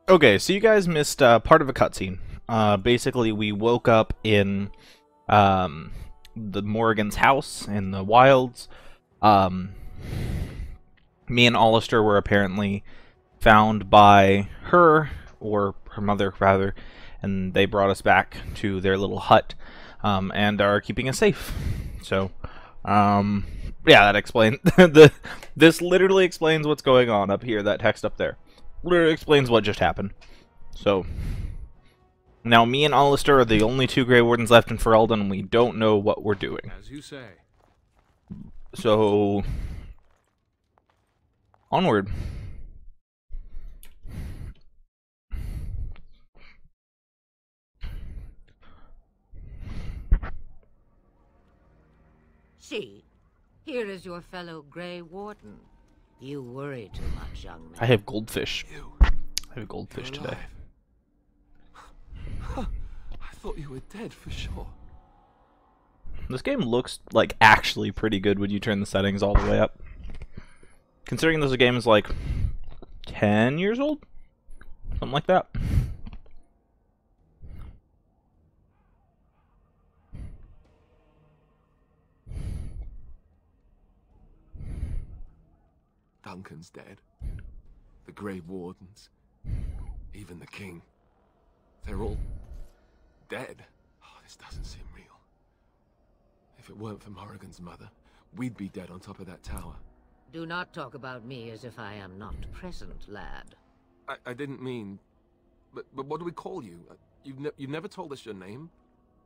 Okay, so you guys missed part of a cutscene. Basically, we woke up in um, the Morrigan's house in the wilds. Um, Me and Hollister were apparently found by her, or her mother, rather, and they brought us back to their little hut and are keeping us safe. So, um, yeah, that explains this literally explains what's going on up here. That text up there literally explains what just happened. So now me and Hollister are the only two Grey Wardens left in Ferelden, and we don't know what we're doing. As you say. So onward. See, here is your fellow Grey Warden. You worry too much, young man. I have goldfish. You. I have goldfish You're today. Alive. I thought you were dead for sure. This game looks like actually pretty good when you turn the settings all the way up. Considering this game is like 10 years old? Something like that. Duncan's dead. The Grey Wardens. Even the King. They're all dead. Oh, this doesn't seem real. If it weren't for Morrigan's mother, we'd be dead on top of that tower. Do not talk about me as if I am not present, lad. I didn't mean... But what do we call you? You've never told us your name?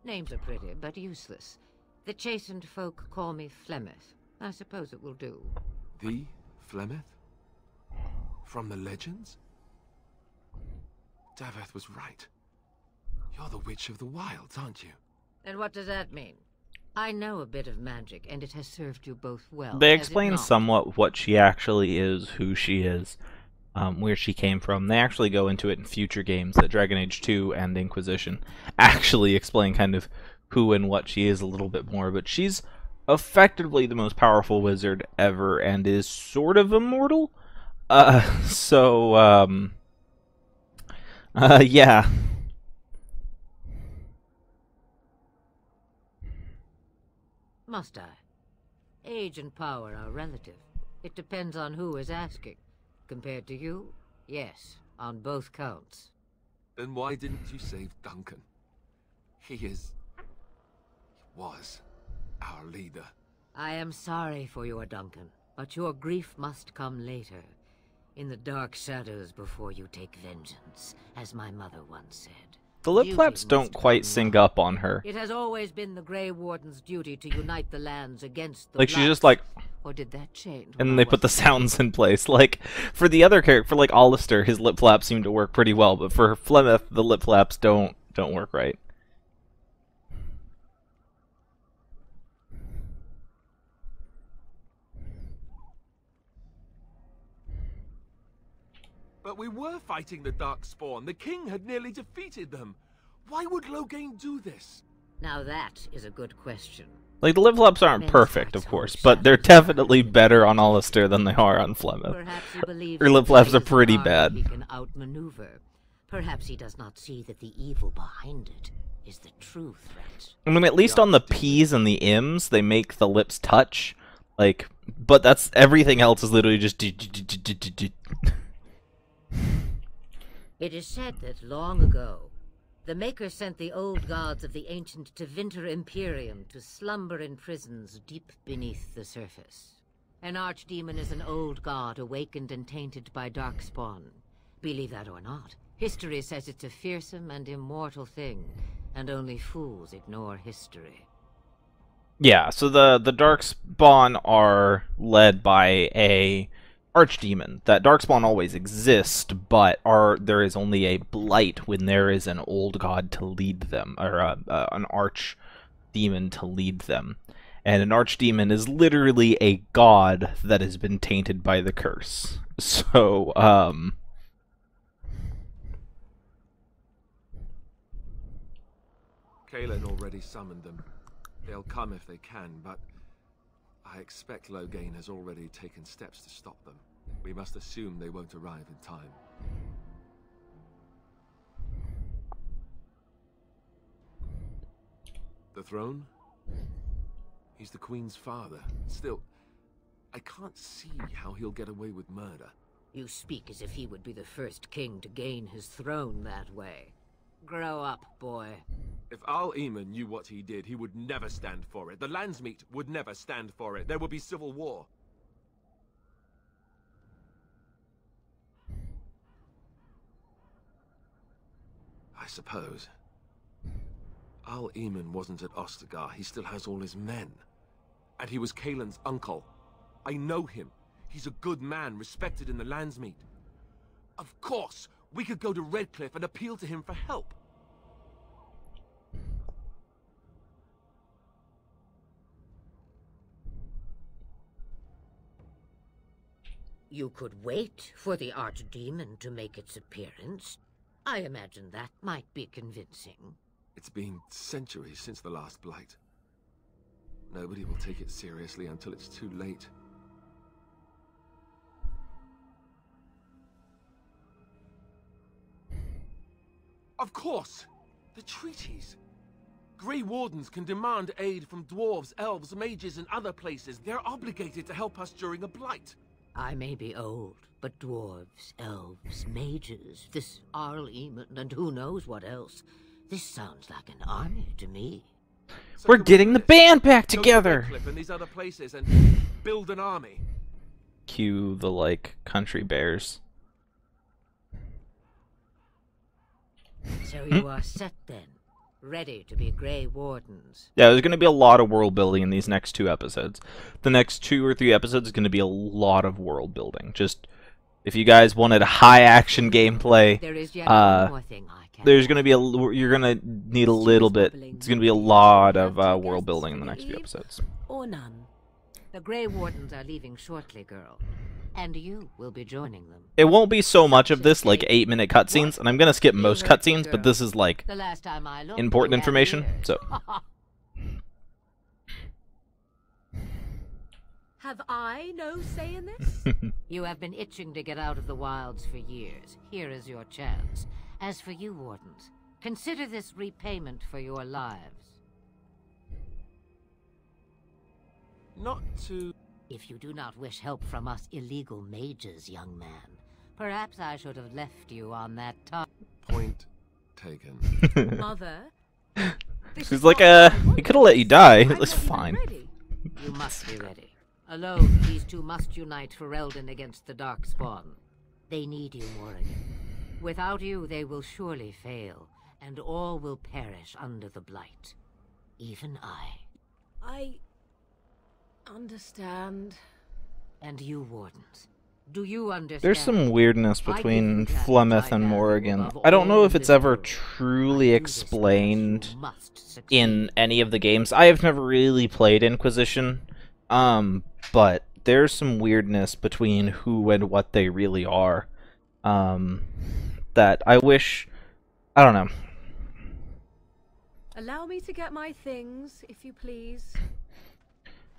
Names are pretty, but useless. The chastened folk call me Flemeth. I suppose it will do. The Flemeth? From the legends? Daveth was right. You're the Witch of the Wilds, aren't you? And what does that mean? I know a bit of magic, and it has served you both well. They has it explain not? somewhat what she actually is, who she is, where she came from. They actually go into it in future games that Dragon Age 2 and Inquisition actually explain kind of who and what she is a little bit more, but she's effectively the most powerful wizard ever and is sort of immortal. Yeah. Must I? Age and power are relative. It depends on who is asking. Compared to you, yes, on both counts. Then why didn't you save Duncan? He was our leader. I am sorry for your Duncan, but your grief must come later. In the dark shadows before you take vengeance, as my mother once said. The lip Duty flaps don't must quite come sync now. up on her. It has always been the Grey Warden's duty to unite the lands against the Like, she's just Blacks. like... Or did that change? And when they I put the wasn't sounds in place. Like, for the other character, for like Hollister, his lip flaps seem to work pretty well, but for Flemeth, the lip flaps don't work right. But we were fighting the Darkspawn. The king had nearly defeated them. Why would Loghain do this? Now that is a good question. Like, the lip flaps aren't Men's perfect, hearts of course, hold but they're shadows. definitely better on Hollister than they are on Flemeth. Perhaps he believes Her lip that flaps he are is an pretty army bad. He can outmaneuver. Perhaps he does not see that the evil behind it is the true threat. I mean, at least on the P's and the M's, they make the lips touch. Like, but that's... everything else is literally just... It is said that long ago, the Maker sent the old gods of the ancient Tevinter Imperium to slumber in prisons deep beneath the surface. An archdemon is an old god awakened and tainted by darkspawn. Believe that or not, history says it's a fearsome and immortal thing, and only fools ignore history. Yeah, so the Darkspawn are led by a archdemon. That Darkspawn always exist, but there is only a blight when there is an old god to lead them, or an archdemon to lead them. And an archdemon is literally a god that has been tainted by the curse. So, Kaelin already summoned them. They'll come if they can, but I expect Loghain has already taken steps to stop them. We must assume they won't arrive in time. throne. He's the Queen's father. Still, I can't see how he'll get away with murder. You speak as if he would be the first king to gain his throne that way. Grow up, boy. If Al-Eman knew what he did, he would never stand for it. The Landsmeet would never stand for it. There would be civil war. I suppose. Al-Eman wasn't at Ostagar. He still has all his men. And he was Kaelin's uncle. I know him. He's a good man, respected in the Landsmeet. Of course, we could go to Redcliffe and appeal to him for help. You could wait for the Archdemon to make its appearance. I imagine that might be convincing. It's been centuries since the last Blight. Nobody will take it seriously until it's too late. Of course! The treaties! Grey Wardens can demand aid from dwarves, elves, mages, and other places. They're obligated to help us during a Blight. I may be old, but dwarves, elves, mages, this Al-Eman, and who knows what else. This sounds like an army to me. So We're getting the band back together! Go to Redcliffe and these other places and build an army. Cue the, like, country bears. So you are set then, ready to be Grey Wardens. Yeah, there's going to be a lot of world building in these next 2 episodes. The next 2 or 3 episodes is going to be a lot of world building. Just, if you guys wanted high action gameplay, There is yet one more thing I can. there's going to be you're going to need a little bit, it's going to be a lot of world building in the next few episodes. Or none. The Grey Wardens are leaving shortly, girl. And you will be joining them. It won't be so much of this, like 8-minute cutscenes, and I'm going to skip most cutscenes, but this is, like, The last time I looked, important you had information, ears. so... Have I no say in this? You have been itching to get out of the wilds for years. Here is your chance. As for you, Wardens, consider this repayment for your lives. Not to... If you do not wish help from us illegal mages, young man, perhaps I should have left you on that top. Point taken. Mother? This She's is like, not what I we could have let you die. I'm That's not even fine. ready. You must be ready. Alone, these two must unite for Eldon against the Darkspawn. They need you, Morrigan. Without you, they will surely fail, and all will perish under the Blight. Even I. Understand. And you, Wardens. Do you understand? There's some weirdness I between give you that Flemeth which I and value Morrigan. above I don't know all if in it's this ever world. truly I do this because explained you must succeed. in any of the games. I have never really played Inquisition, but there's some weirdness between who and what they really are, that I wish... I don't know. Allow me to get my things, if you please.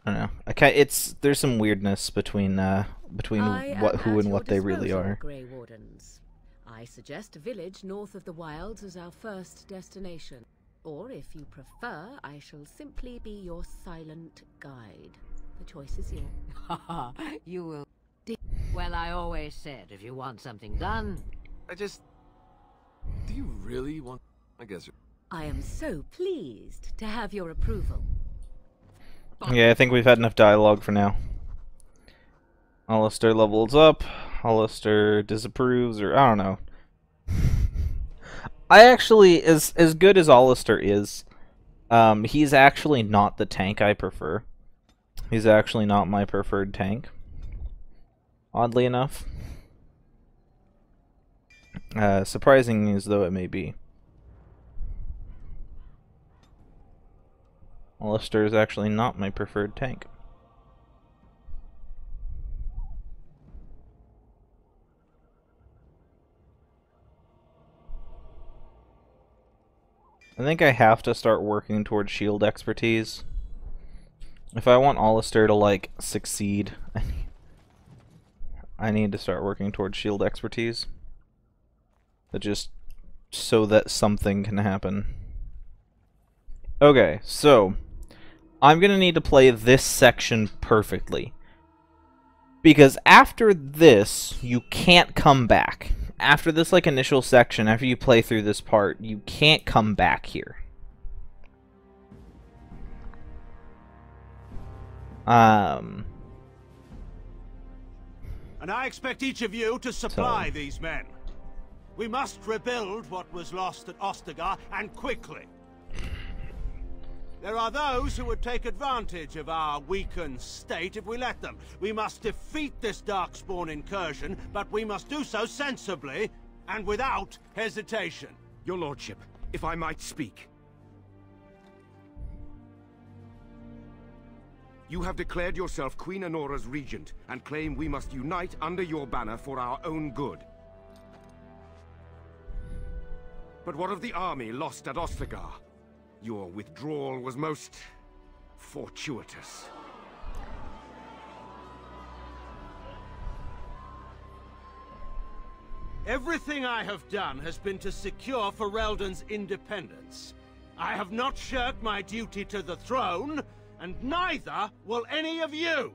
I don't know. There's some weirdness between who and what they really are. Grey Wardens. I suggest a village north of the wilds as our first destination. Or, if you prefer, I shall simply be your silent guide. The choice is yours. You will... Well, I always said, if you want something done... Do you really want... I guess... I am so pleased to have your approval. Yeah, I think we've had enough dialogue for now. Alistair levels up. Alistair disapproves, or I don't know. I actually, as good as Alistair is, he's actually not the tank I prefer. He's actually not my preferred tank. Oddly enough. Surprising as though it may be. Alistair is actually not my preferred tank. I think I have to start working towards shield expertise. If I want Alistair to, like, succeed, I need to start working towards shield expertise. But just so that something can happen. Okay, so I'm gonna need to play this section perfectly. Because after this, you can't come back. After this, like, initial section, after you play through this part, you can't come back here. And I expect each of you to supply these men. We must rebuild what was lost at Ostagar, and quickly. There are those who would take advantage of our weakened state if we let them. We must defeat this Darkspawn incursion, but we must do so sensibly and without hesitation. Your lordship, if I might speak. You have declared yourself Queen Honora's regent, and claim we must unite under your banner for our own good. But what of the army lost at Ostagar? Your withdrawal was most fortuitous. Everything I have done has been to secure Ferelden's independence. I have not shirked my duty to the throne, and neither will any of you!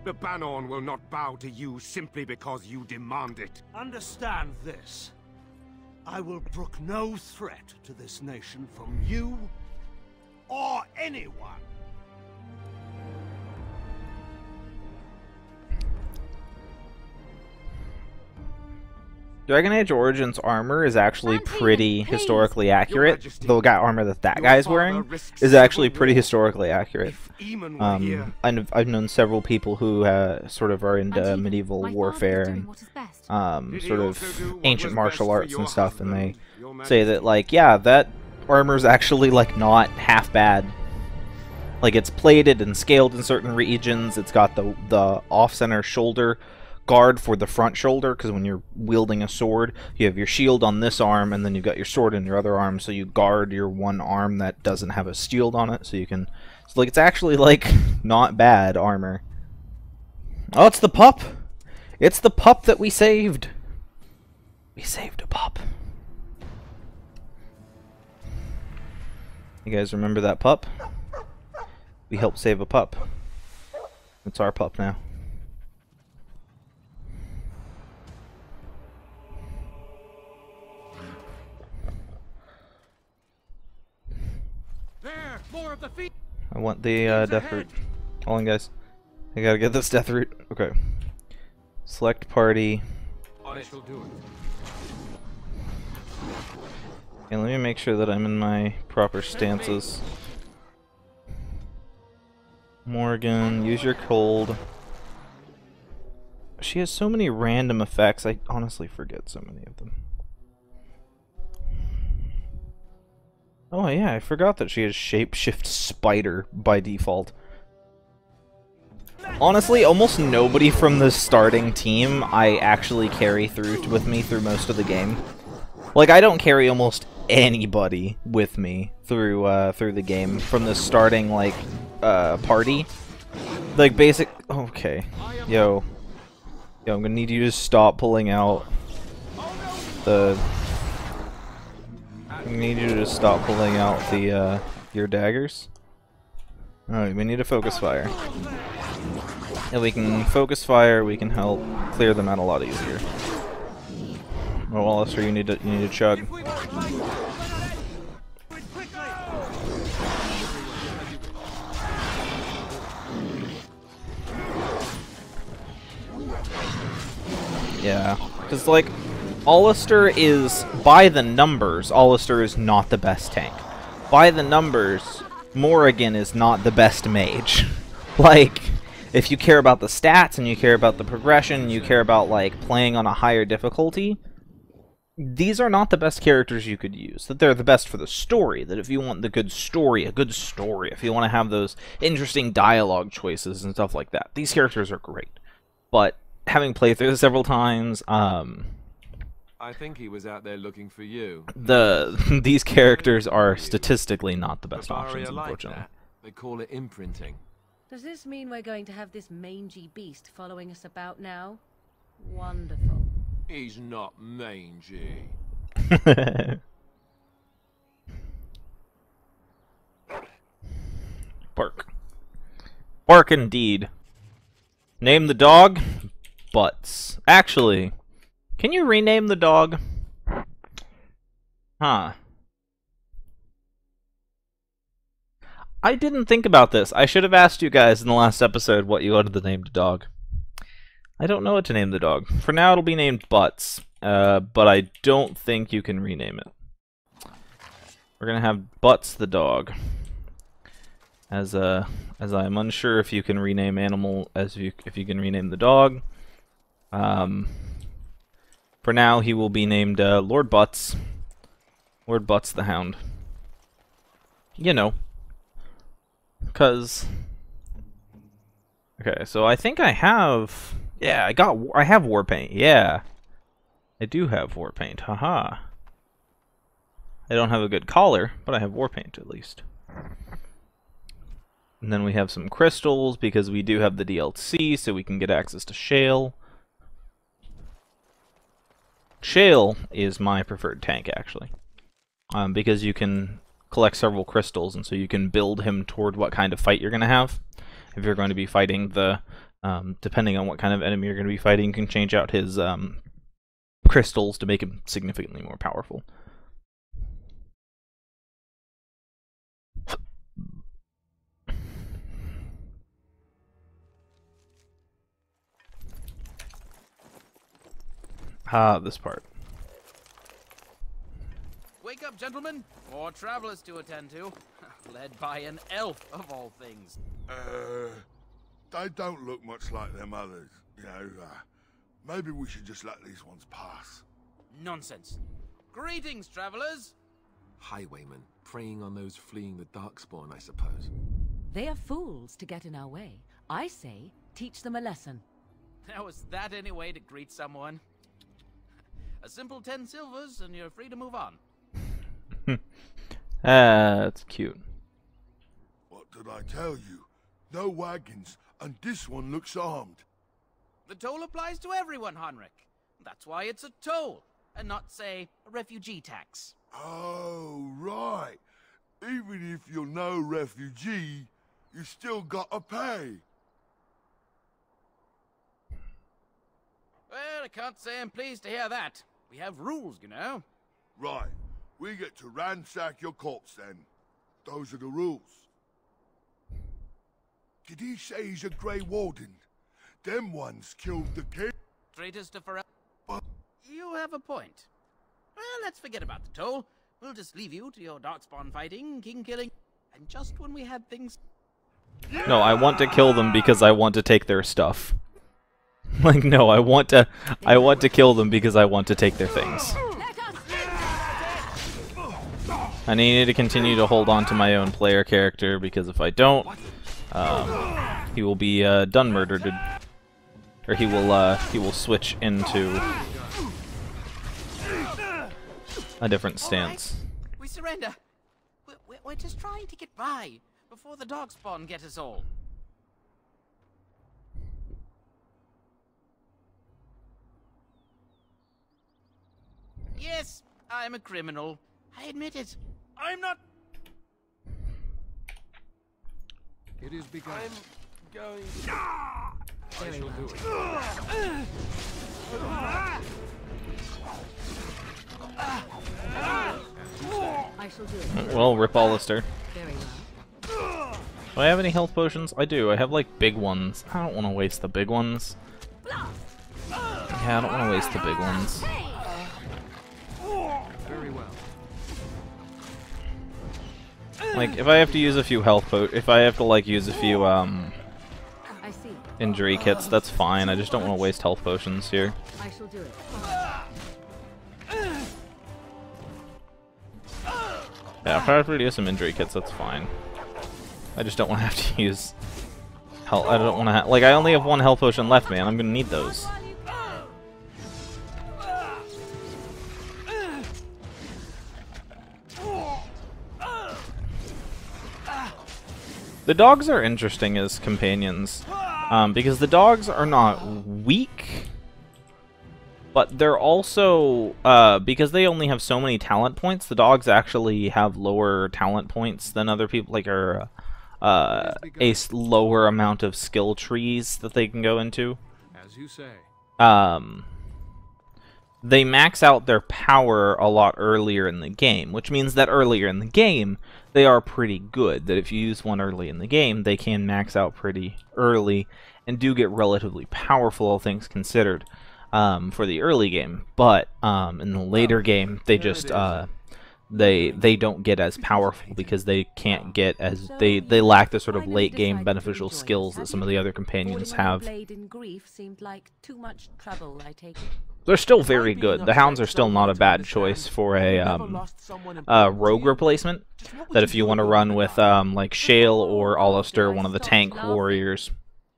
The Banorn will not bow to you simply because you demand it. Understand this. I will brook no threat to this nation from you or anyone. Dragon Age Origins armor is actually pretty historically accurate. The armor that guy's wearing is actually pretty historically accurate. I've known several people who sort of are into medieval warfare and sort of ancient martial arts and stuff, and they say that, like, yeah, that armor's actually, like, not half bad. Like, it's plated and scaled in certain regions. It's got the off-center shoulder guard for the front shoulder, because when you're wielding a sword, you have your shield on this arm, and then you've got your sword in your other arm, so you guard your one arm that doesn't have a shield on it, so you can... So, like, it's actually, like, not bad armor. Oh, it's the pup! It's the pup that we saved! We saved a pup. You guys remember that pup? We helped save a pup. It's our pup now. I want the death root. Hold on, guys. I gotta get this death root. Okay. Select party. I shall do it. Okay, let me make sure that I'm in my proper stances. Morgan, use your cold. She has so many random effects, I honestly forget so many of them. Oh yeah, I forgot that she has Shapeshift Spider by default. Honestly, almost nobody from the starting team I actually carry through with me through most of the game. Like, I don't carry almost anybody with me through through the game from the starting, like, party. Like, basic... Okay. Yo, I'm gonna need you to stop pulling out the... I need you to stop pulling out the, your daggers. Alright, we need a focus fire. If we can focus fire, we can help clear them out a lot easier. Well, Alistair, you need to chug. Yeah, because, like, Alistair is, by the numbers, Alistair is not the best tank. By the numbers, Morrigan is not the best mage. Like, if you care about the stats, and you care about the progression, and you care about, like, playing on a higher difficulty, these are not the best characters you could use. That they're the best for the story, that if you want the good story, if you want to have those interesting dialogue choices and stuff like that, these characters are great. But, having played through this several times, I think he was out there looking for you. These characters are statistically not the best options, unfortunately. Like that. They call it imprinting. Does this mean we're going to have this mangy beast following us about now? Wonderful. He's not mangy. Bark. Bark indeed. Name the dog? Butts. Actually, can you rename the dog? Huh. I didn't think about this. I should have asked you guys in the last episode what you wanted to name the dog. I don't know what to name the dog. For now, it'll be named Butts, but I don't think you can rename it. We're gonna have Butts the dog. As I'm unsure if you can rename animal if you can rename the dog. For now, he will be named Lord Butts. Lord Butts the Hound. You know. Cause okay, so I think I have I have war paint. Yeah. I do have war paint. Haha. I don't have a good collar, but I have war paint at least. And then we have some crystals because we do have the DLC, so we can get access to Shale. Shale is my preferred tank, actually. Because you can collect several crystals, and so you can build him toward what kind of fight you're going to have. If you're going to be fighting the... depending on what kind of enemy you're going to be fighting, you can change out his crystals to make him significantly more powerful. This part. Wake up, gentlemen. More travelers to attend to. Led by an elf, of all things. They don't look much like them others. You know, maybe we should just let these ones pass. Nonsense. Greetings, travelers. Highwaymen, preying on those fleeing the Darkspawn, I suppose. They are fools to get in our way. I say, teach them a lesson. Now, is that any way to greet someone? A simple 10 silvers, and you're free to move on. That's cute. What did I tell you? No wagons, and this one looks armed. The toll applies to everyone, Heinrich. That's why it's a toll, and not, say, a refugee tax. Oh, right. Even if you're no refugee, you still gotta pay. Well, I can't say I'm pleased to hear that. We have rules, you know. Right. We get to ransack your corpse, then. Those are the rules. Did he say he's a Grey Warden? Them ones killed the king. Traitors to forever. You have a point. Well, let's forget about the toll. We'll just leave you to your Darkspawn fighting, king killing, and just when we had things... No, I want to kill them because I want to take their stuff. Like, no, I want to kill them because I want to take their things. I need to continue to hold on to my own player character because if I don't, he will be done murdered, or he will switch into a different stance. We surrender. We're just trying to get by before the Darkspawn get us all. Yes, I'm a criminal. I admit it. I'm not... It is begun. I'm going... I shall do it. I shall do it. Well, rip Alistair. Very well. Do I have any health potions? I do. I have, like, big ones. I don't want to waste the big ones. Yeah, I don't want to waste the big ones. Very well. Like, if I have to use a few if I have to, like, use a few, I see. injury kits, that's fine. I just don't want to waste health potions here. I shall do it. Yeah, if I have to use some injury kits, that's fine. I just don't want to have to use health. I don't want to like, I only have one health potion left, man. I'm gonna need those. The dogs are interesting as companions, because the dogs are not weak, but they're also, because they only have so many talent points, the dogs actually have lower talent points than other people, like, lower amount of skill trees that they can go into. As you say. They max out their power a lot earlier in the game, which means that earlier in the game, they are pretty good. That if you use one early in the game, they can max out pretty early and do get relatively powerful, all things considered, for the early game. But in the later game, they just they don't get as powerful because they can't get as they lack the sort of late game beneficial skills that some of the other companions have. They're still very good. The hounds are still not a bad choice for a rogue replacement. That if you want to run with like Shale or Alistair, one of the tank warriors,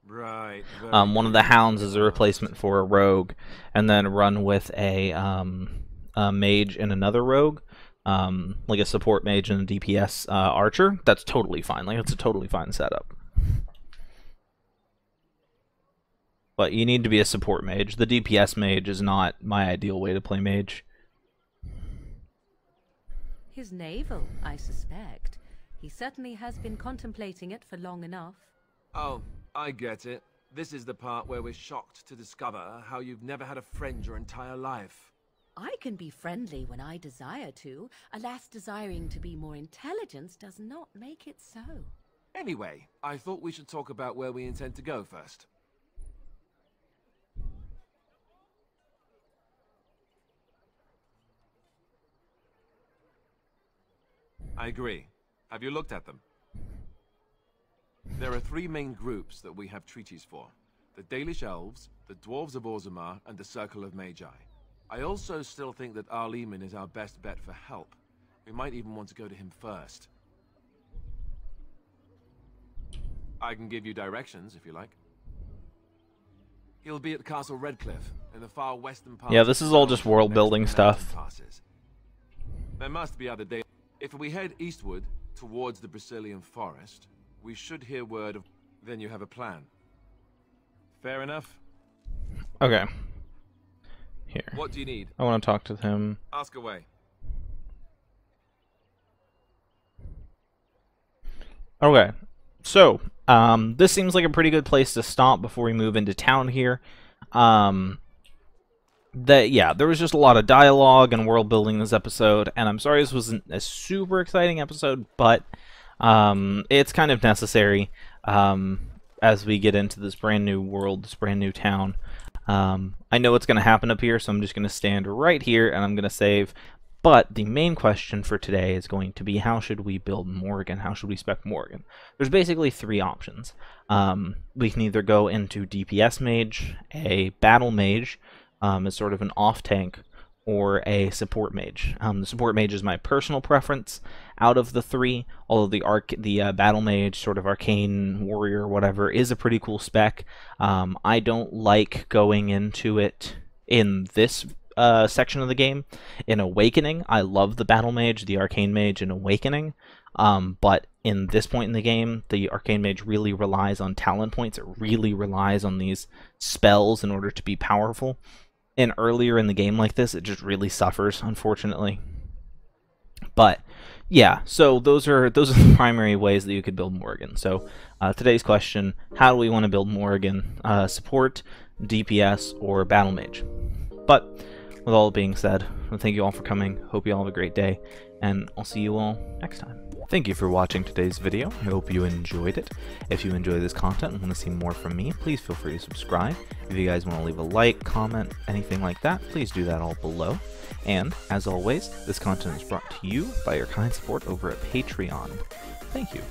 one of the hounds is a replacement for a rogue, and then run with a mage and another rogue, like a support mage and a DPS archer. That's totally fine. Like, it's a totally fine setup. But you need to be a support mage. The DPS mage is not my ideal way to play mage. His navel, I suspect. He certainly has been contemplating it for long enough. Oh, I get it. This is the part where we're shocked to discover how you've never had a friend your entire life. I can be friendly when I desire to. Alas, desiring to be more intelligent does not make it so. Anyway, I thought we should talk about where we intend to go first. I agree. Have you looked at them? There are 3 main groups that we have treaties for. The Dalish Elves, the Dwarves of Orzammar, and the Circle of Magi. I also still think that Arleman is our best bet for help. We might even want to go to him first. I can give you directions, if you like. He'll be at Castle Redcliffe, in the far western part. Yeah, this is all just world building stuff. There must be other days. If we head eastward, towards the Brazilian forest, we should hear word of... Then you have a plan. Fair enough? Okay. Here. What do you need? I want to talk to him. Ask away. Okay. So, this seems like a pretty good place to stop before we move into town here. Yeah, there was just a lot of dialogue and world building this episode, and I'm sorry this wasn't a super exciting episode, but it's kind of necessary as we get into this brand new world, this brand new town. I know what's going to happen up here, so I'm just going to stand right here and I'm going to save. But the main question for today is going to be, how should we build Morgan? How should we spec Morgan? There's basically 3 options. We can either go into DPS mage, a battle mage, as sort of an off-tank, or a support mage. The support mage is my personal preference out of the 3, although the battle mage, sort of arcane warrior, whatever, is a pretty cool spec. I don't like going into it in this section of the game. In Awakening, I love the battle mage, the arcane mage in Awakening, but in this point in the game, the arcane mage really relies on talent points. It really relies on these spells in order to be powerful. And earlier in the game like this, it just really suffers, unfortunately. But yeah, so those are the primary ways that you could build Morgan. So today's question: how do we want to build Morgan? Support, DPS, or battle mage? But with all being said, thank you all for coming. Hope you all have a great day, and I'll see you all next time. Thank you for watching today's video. I hope you enjoyed it. If you enjoy this content and want to see more from me, please feel free to subscribe. If you guys want to leave a like, comment, anything like that, please do that all below. And, as always, this content is brought to you by your kind support over at Patreon. Thank you.